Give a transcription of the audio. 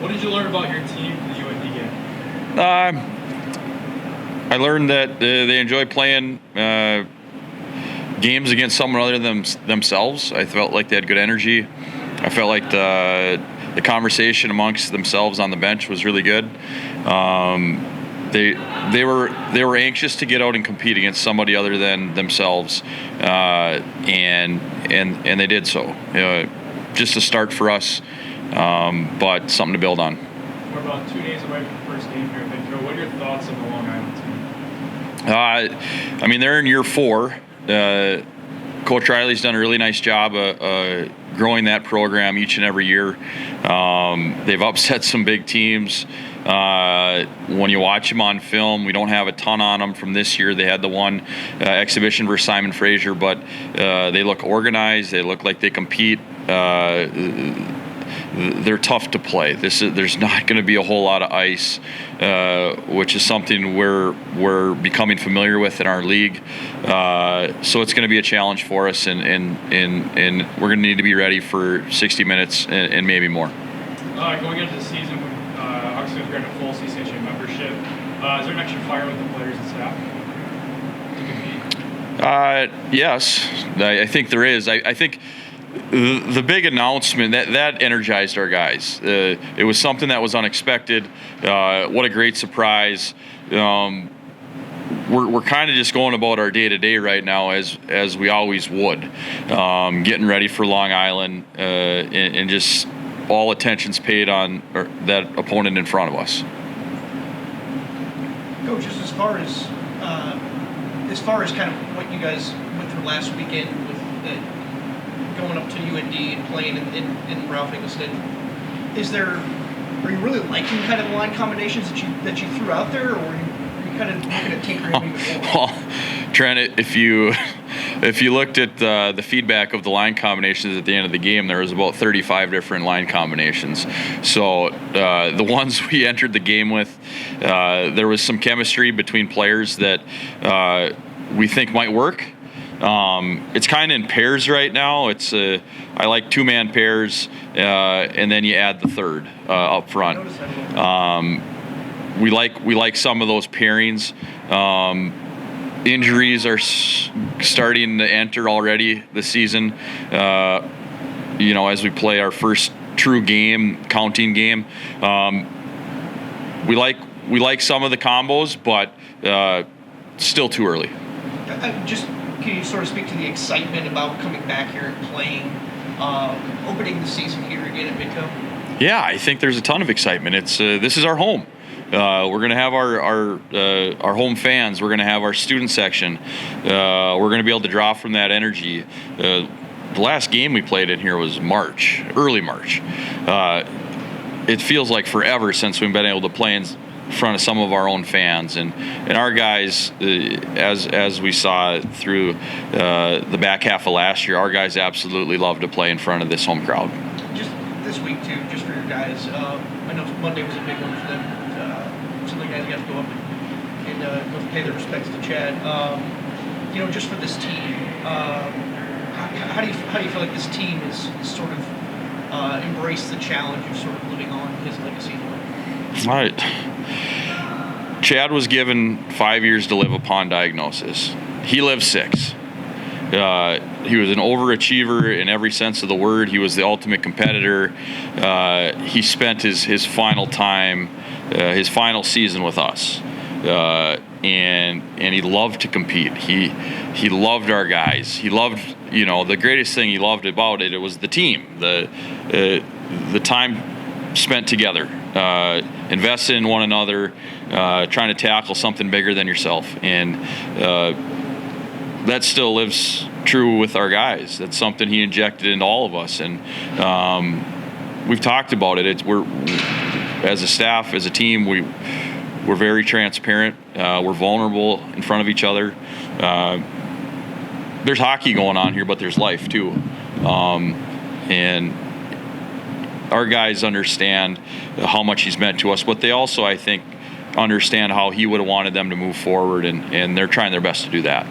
What did you learn about your team from the UND game? I learned that they enjoy playing games against someone other than themselves. I felt like they had good energy. I felt like the conversation amongst themselves on the bench was really good. They were anxious to get out and compete against somebody other than themselves, and they did so. Just a start for us, but something to build on. We're about 2 days away from the first game here at Metro. What are your thoughts on the Long Island team? I mean, they're in year 4. Coach Riley's done a really nice job growing that program each and every year. They've upset some big teams. When you watch them on film, we don't have a ton on them from this year. They had the one exhibition versus Simon Fraser, but they look organized. They look like they compete. They're tough to play. There's not going to be a whole lot of ice, which is something we're becoming familiar with in our league. So it's going to be a challenge for us, and we're going to need to be ready for 60 minutes and maybe more. Going into the season, obviously we're getting a full CCHA membership. Is there an extra fire with the players and staff to compete? Yes, I think there is. I think the big announcement that energized our guys. It was something that was unexpected. What a great surprise. We're kind of just going about our day-to-day right now as we always would, getting ready for Long Island, and just all attention's paid on that opponent in front of us. Coach, just as far as kind of what you guys went through last weekend with going up to UND and playing in Ralph Eggleston, are you really liking kind of the line combinations that you threw out there, or are you kind of looking at tinkering even more? Well, Trent, if you looked at the feedback of the line combinations at the end of the game, there was about 35 different line combinations. So the ones we entered the game with, there was some chemistry between players that we think might work. It's kind of in pairs right now. I like 2-man pairs, and then you add the third up front. We like some of those pairings. Injuries are starting to enter already this season. As we play our first true counting game, we like some of the combos, but still too early. Can you sort of speak to the excitement about coming back here and playing, opening the season here again at Midco? Yeah, I think there's a ton of excitement. This is our home. We're going to have our home fans. We're going to have our student section. We're going to be able to draw from that energy. The last game we played in here was early March. It feels like forever since we've been able to play in front of some of our own fans, and our guys, as we saw through the back half of last year, our guys absolutely love to play in front of this home crowd. Just this week too, just for your guys, I know Monday was a big one for them. Some of the guys got to go up and go pay their respects to Chad. Just for this team, how do you feel like this team is sort of embraced the challenge of sort of living on his legacy? All right. Chad was given 5 years to live upon diagnosis. He lived 6. He was an overachiever in every sense of the word. He was the ultimate competitor. He spent his final time, his final season with us, and he loved to compete. He loved our guys. He loved, the greatest thing he loved about it was the team, the time spent together, invested in one another, trying to tackle something bigger than yourself, and that still lives true with our guys. That's something he injected into all of us, and we've talked about it. We're, as a staff, as a team, we're very transparent. We're vulnerable in front of each other. There's hockey going on here, but there's life too, and our guys understand how much he's meant to us, but they also, I think, understand how he would have wanted them to move forward, and they're trying their best to do that.